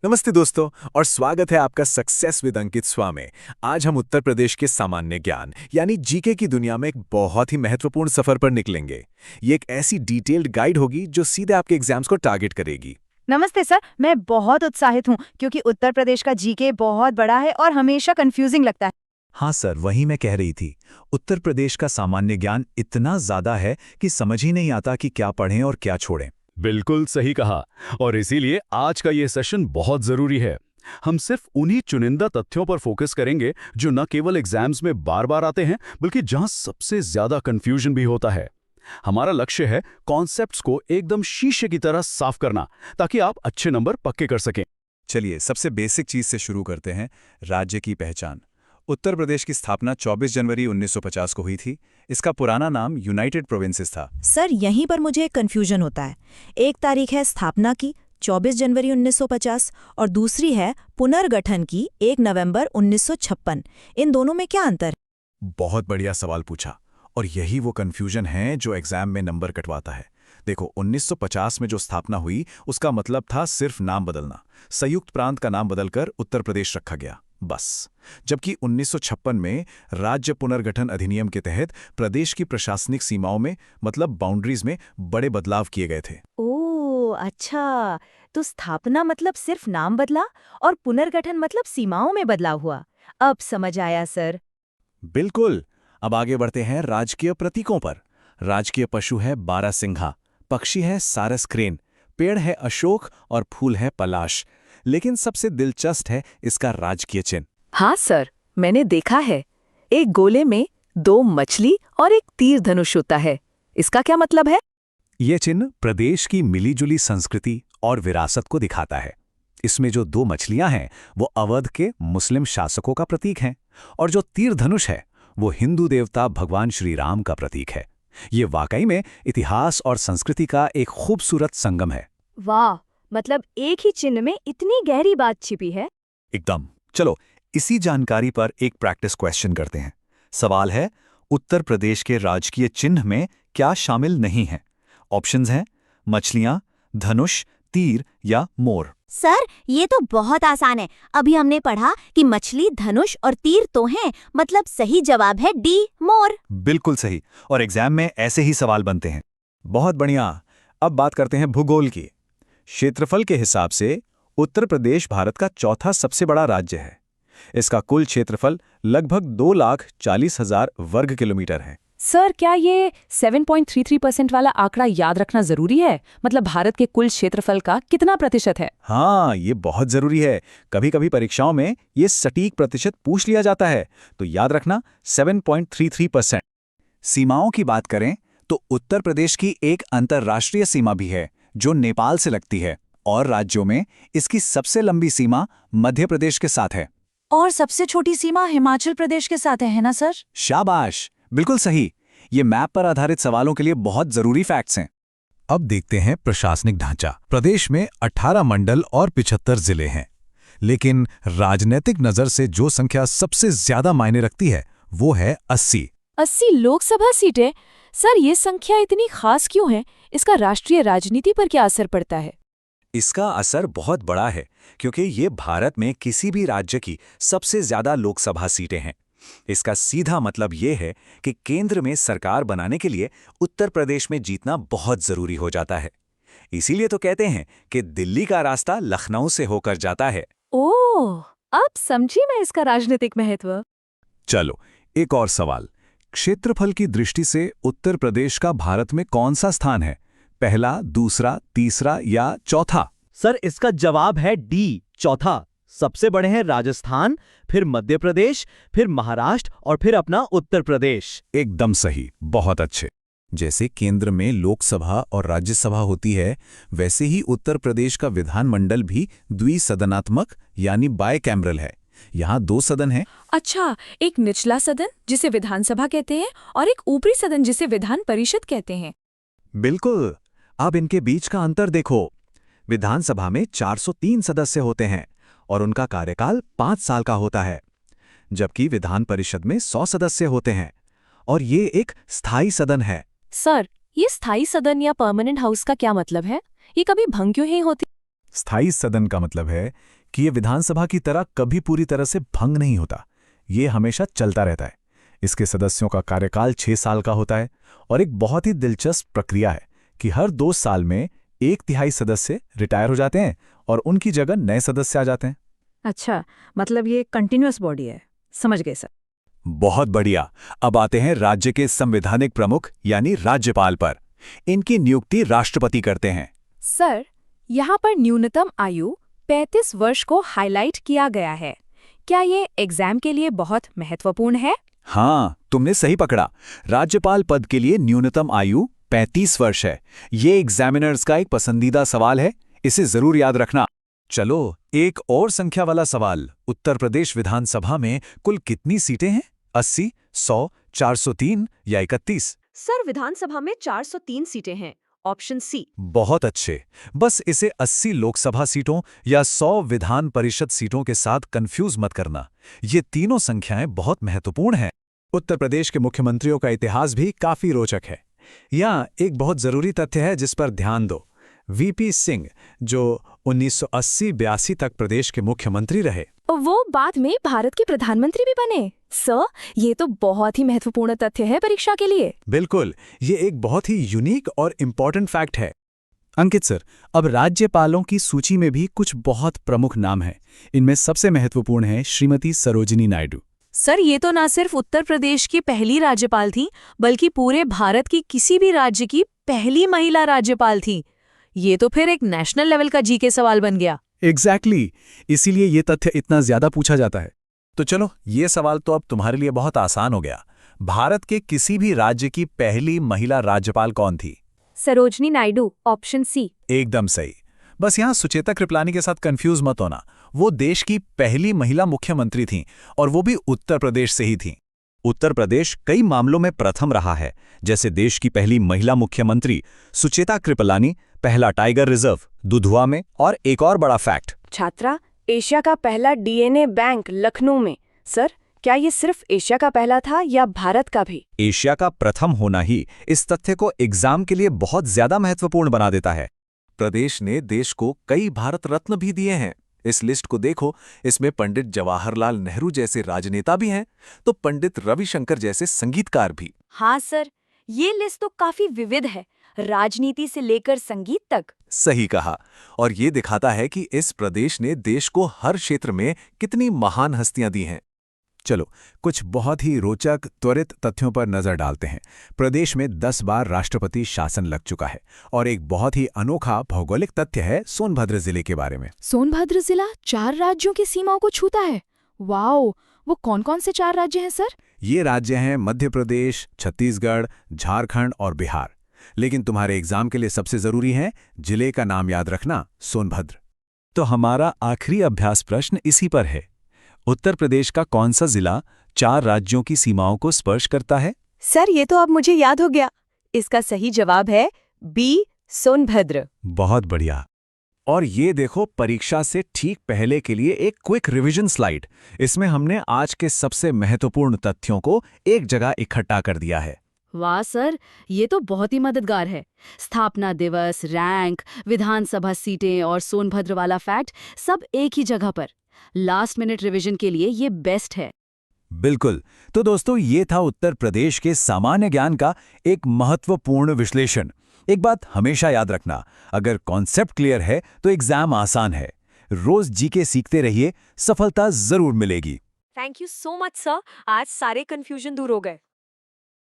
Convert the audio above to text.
नमस्ते दोस्तों और स्वागत है आपका सक्सेस विद अंकित स्वा में। आज हम उत्तर प्रदेश के सामान्य ज्ञान यानी जीके की दुनिया में एक बहुत ही महत्वपूर्ण सफर पर निकलेंगे। ये एक ऐसी डिटेल्ड गाइड होगी जो सीधे आपके एग्जाम्स को टारगेट करेगी। नमस्ते सर, मैं बहुत उत्साहित हूँ क्योंकि उत्तर प्रदेश का जीके बहुत बड़ा है और हमेशा कंफ्यूजिंग लगता है। हाँ सर, वही मैं कह रही थी। उत्तर प्रदेश का सामान्य ज्ञान इतना ज्यादा है कि समझ ही नहीं आता कि क्या पढ़ें और क्या छोड़ें। बिल्कुल सही कहा। और इसीलिए आज का ये सेशन बहुत जरूरी है। हम सिर्फ उन्हीं चुनिंदा तथ्यों पर फोकस करेंगे जो न केवल एग्जाम्स में बार बार आते हैं बल्कि जहां सबसे ज्यादा कंफ्यूजन भी होता है। हमारा लक्ष्य है कॉन्सेप्ट्स को एकदम शीशे की तरह साफ करना ताकि आप अच्छे नंबर पक्के कर सकें। चलिए सबसे बेसिक चीज से शुरू करते हैं, राज्य की पहचान। उत्तर प्रदेश की स्थापना 24 जनवरी 1950 को हुई थी। इसका पुराना नाम यूनाइटेड प्रोविंसेस था। सर, यहीं पर मुझे कंफ्यूजन होता है। एक तारीख है स्थापना की 24 जनवरी 1950 और दूसरी है पुनर्गठन की 1 नवंबर 1956। इन दोनों में क्या अंतर है? बहुत बढ़िया सवाल पूछा और यही वो कंफ्यूजन है जो एग्जाम में नंबर कटवाता है। देखो, 1950 में जो स्थापना हुई उसका मतलब था सिर्फ नाम बदलना। संयुक्त प्रांत का नाम बदलकर उत्तर प्रदेश रखा गया, बस। जबकि 1956 में राज्य पुनर्गठन अधिनियम के तहत प्रदेश की प्रशासनिक सीमाओं में मतलब बाउंड्रीज में बड़े बदलाव किए गए थे। ओह अच्छा, तो स्थापना मतलब सिर्फ नाम बदला और पुनर्गठन मतलब सीमाओं में बदलाव हुआ। अब समझ आया सर। बिल्कुल। अब आगे बढ़ते हैं राजकीय प्रतीकों पर। राजकीय पशु है बारहसिंघा, पक्षी है सारस क्रेन, पेड़ है अशोक और फूल है पलाश। लेकिन सबसे दिलचस्प है इसका राजकीय चिन्ह। हाँ सर, मैंने देखा है। एक गोले में 2 मछली और एक तीर धनुष होता है। इसका क्या मतलब है? ये चिन्ह प्रदेश की मिलीजुली संस्कृति और विरासत को दिखाता है। इसमें जो 2 मछलियां हैं वो अवध के मुस्लिम शासकों का प्रतीक हैं और जो तीर धनुष है वो हिंदू देवता भगवान श्री राम का प्रतीक है। ये वाकई में इतिहास और संस्कृति का एक खूबसूरत संगम है। वाह, मतलब एक ही चिन्ह में इतनी गहरी बात छिपी है। एकदम। चलो इसी जानकारी पर एक प्रैक्टिस क्वेश्चन करते हैं। सवाल है, उत्तर प्रदेश के राजकीय चिन्ह में क्या शामिल नहीं है? ऑप्शंस हैं मछलियां, धनुष, तीर या मोर। सर, ये तो बहुत आसान है। अभी हमने पढ़ा कि मछली, धनुष और तीर तो हैं, मतलब सही जवाब है डी, मोर। बिल्कुल सही। और एग्जाम में ऐसे ही सवाल बनते हैं। बहुत बढ़िया। अब बात करते हैं भूगोल की। क्षेत्रफल के हिसाब से उत्तर प्रदेश भारत का चौथा सबसे बड़ा राज्य है। इसका कुल क्षेत्रफल लगभग 2,40,000 वर्ग किलोमीटर है। सर, क्या ये 7.33% वाला आंकड़ा याद रखना जरूरी है? मतलब भारत के कुल क्षेत्रफल का कितना प्रतिशत है? हाँ, ये बहुत जरूरी है। कभी कभी परीक्षाओं में ये सटीक प्रतिशत पूछ लिया जाता है, तो याद रखना 7.33%। सीमाओं की बात करें तो उत्तर प्रदेश की एक अंतर्राष्ट्रीय सीमा भी है जो नेपाल से लगती है और राज्यों में इसकी सबसे लंबी सीमा मध्य प्रदेश के साथ है। और सबसे छोटी सीमा हिमाचल प्रदेश के साथ है ना सर? शाबाश, बिल्कुल सही। ये मैप पर आधारित सवालों के लिए बहुत जरूरी फैक्ट्स हैं। अब देखते हैं प्रशासनिक ढांचा। प्रदेश में 18 मंडल और 75 जिले हैं, लेकिन राजनीतिक नजर से जो संख्या सबसे ज्यादा मायने रखती है वो है 80। 80 लोकसभा सीटें? सर, ये संख्या इतनी खास क्यों है? इसका राष्ट्रीय राजनीति पर क्या असर पड़ता है? इसका असर बहुत बड़ा है क्योंकि ये भारत में किसी भी राज्य की सबसे ज्यादा लोकसभा सीटें हैं। इसका सीधा मतलब ये है कि केंद्र में सरकार बनाने के लिए उत्तर प्रदेश में जीतना बहुत जरूरी हो जाता है। इसीलिए तो कहते हैं कि दिल्ली का रास्ता लखनऊ से होकर जाता है। ओह, अब समझी मैं इसका राजनीतिक महत्व। चलो एक और सवाल। क्षेत्रफल की दृष्टि से उत्तर प्रदेश का भारत में कौन सा स्थान है? पहला, दूसरा, तीसरा या चौथा? सर, इसका जवाब है डी, चौथा। सबसे बड़े हैं राजस्थान, फिर मध्य प्रदेश, फिर महाराष्ट्र और फिर अपना उत्तर प्रदेश। एकदम सही, बहुत अच्छे। जैसे केंद्र में लोकसभा और राज्यसभा होती है, वैसे ही उत्तर प्रदेश का विधानमंडल भी द्विसदनात्मक यानी बायकैमरल है। यहाँ 2 सदन हैं। अच्छा, एक निचला सदन जिसे विधानसभा कहते हैं और एक ऊपरी सदन जिसे विधान परिषद कहते हैं। बिल्कुल। अब इनके बीच का अंतर देखो। विधानसभा में 403 सदस्य होते हैं और उनका कार्यकाल 5 साल का होता है, जबकि विधान परिषद में 100 सदस्य होते हैं और ये एक स्थायी सदन है। सर, ये स्थायी सदन या परमानेंट हाउस का क्या मतलब है? ये कभी भंग क्यों नहीं होती? स्थायी सदन का मतलब है कि ये विधानसभा की तरह कभी पूरी तरह से भंग नहीं होता। ये हमेशा चलता रहता है। इसके सदस्यों का कार्यकाल 6 साल का होता है और एक बहुत ही दिलचस्प प्रक्रिया है कि हर 2 साल में 1/3 सदस्य रिटायर हो जाते हैं और उनकी जगह नए सदस्य आ जाते हैं। अच्छा, मतलब ये कंटिन्यूअस बॉडी है। समझ गए सर। बहुत बढ़िया। अब आते हैं राज्य के संवैधानिक प्रमुख यानी राज्यपाल पर। इनकी नियुक्ति राष्ट्रपति करते हैं। सर, यहाँ पर न्यूनतम आयु 35 वर्ष को हाईलाइट किया गया है। क्या ये एग्जाम के लिए बहुत महत्वपूर्ण है? हाँ, तुमने सही पकड़ा। राज्यपाल पद के लिए न्यूनतम आयु 35 वर्ष है। ये एग्जामिनर्स का एक पसंदीदा सवाल है, इसे जरूर याद रखना। चलो, एक और संख्या वाला सवाल। उत्तर प्रदेश विधानसभा में कुल कितनी सीटें हैं? 80, 100, 403 या 31? सर, विधानसभा में 403 सीटें हैं। Option C. बहुत अच्छे। बस इसे 80 लोकसभा सीटों या 100 विधान परिषद सीटों के साथ कंफ्यूज मत करना। ये तीनों संख्याएं बहुत महत्वपूर्ण हैं। उत्तर प्रदेश के मुख्यमंत्रियों का इतिहास भी काफी रोचक है। यहाँ एक बहुत जरूरी तथ्य है जिस पर ध्यान दो। वीपी सिंह, जो 1980-82 तक प्रदेश के मुख्यमंत्री रहे, वो बाद में भारत के प्रधानमंत्री भी बने। सर, ये तो बहुत ही महत्वपूर्ण तथ्य है परीक्षा के लिए। बिल्कुल, ये एक बहुत ही यूनिक और इम्पॉर्टेंट फैक्ट है। अंकित सर, अब राज्यपालों की सूची में भी कुछ बहुत प्रमुख नाम हैं। इनमें सबसे महत्वपूर्ण है श्रीमती सरोजिनी नायडू। सर, ये तो ना सिर्फ उत्तर प्रदेश की पहली राज्यपाल थी, बल्कि पूरे भारत की किसी भी राज्य की पहली महिला राज्यपाल थी। ये तो फिर एक नेशनल लेवल का जीके सवाल बन गया। एग्जैक्टली, इसीलिए ये तथ्य इतना ज्यादा पूछा जाता है। तो चलो, ये सवाल तो अब तुम्हारे लिए बहुत आसान हो गया। भारत के किसी भी राज्य की पहली महिला राज्यपाल कौन थी? Sarojini Naidu, option C. एकदम सही। बस यहाँ सुचेता कृपलानी के साथ कंफ्यूज मत होना। वो देश की पहली महिला मुख्यमंत्री थीं और वो भी उत्तर प्रदेश से ही थीं। उत्तर प्रदेश कई मामलों में प्रथम रहा है, जैसे देश की पहली महिला मुख्यमंत्री सुचेता कृपलानी, पहला टाइगर रिजर्व दुधवा में, और एक और बड़ा फैक्ट। छात्रा, एशिया का पहला डीएनए बैंक लखनऊ में। सर, क्या ये सिर्फ एशिया का पहला था या भारत का भी? एशिया का प्रथम होना ही इस तथ्य को एग्जाम के लिए बहुत ज्यादा महत्वपूर्ण बना देता है। प्रदेश ने देश को कई भारत रत्न भी दिए हैं। इस लिस्ट को देखो, इसमें पंडित जवाहरलाल नेहरू जैसे राजनेता भी हैं, तो पंडित रविशंकर जैसे संगीतकार भी। हाँ सर, ये लिस्ट तो काफी विविध है, राजनीति से लेकर संगीत तक। सही कहा। और ये दिखाता है कि इस प्रदेश ने देश को हर क्षेत्र में कितनी महान हस्तियां दी हैं। चलो, कुछ बहुत ही रोचक त्वरित तथ्यों पर नजर डालते हैं। प्रदेश में 10 बार राष्ट्रपति शासन लग चुका है और एक बहुत ही अनोखा भौगोलिक तथ्य है सोनभद्र जिले के बारे में। सोनभद्र जिला 4 राज्यों की सीमाओं को छूता है। वाओ, वो कौन कौन से 4 राज्य हैं सर? ये राज्य हैं मध्य प्रदेश, छत्तीसगढ़, झारखंड और बिहार। लेकिन तुम्हारे एग्जाम के लिए सबसे जरूरी है जिले का नाम याद रखना, सोनभद्र। तो हमारा आखिरी अभ्यास प्रश्न इसी पर है। उत्तर प्रदेश का कौन सा जिला 4 राज्यों की सीमाओं को स्पर्श करता है? सर, ये तो अब मुझे याद हो गया। इसका सही जवाब है बी, सोनभद्र। बहुत बढ़िया। और ये देखो, परीक्षा से ठीक पहले के लिए एक क्विक रिवीजन स्लाइड। इसमें हमने आज के सबसे महत्वपूर्ण तथ्यों को एक जगह इकट्ठा कर दिया है। वाह सर, ये तो बहुत ही मददगार है। स्थापना दिवस, रैंक, विधानसभा सीटें और सोनभद्र वाला फैक्ट सब एक ही जगह पर। लास्ट मिनट रिवीजन के लिए ये बेस्ट है। बिल्कुल। तो दोस्तों, ये था उत्तर प्रदेश के सामान्य ज्ञान का एक महत्वपूर्ण विश्लेषण। एक बात हमेशा याद रखना, अगर कॉन्सेप्ट क्लियर है तो एग्जाम आसान है। रोज जीके सीखते रहिए, सफलता जरूर मिलेगी। Thank you so much sir, आज सारे कंफ्यूजन दूर हो गए।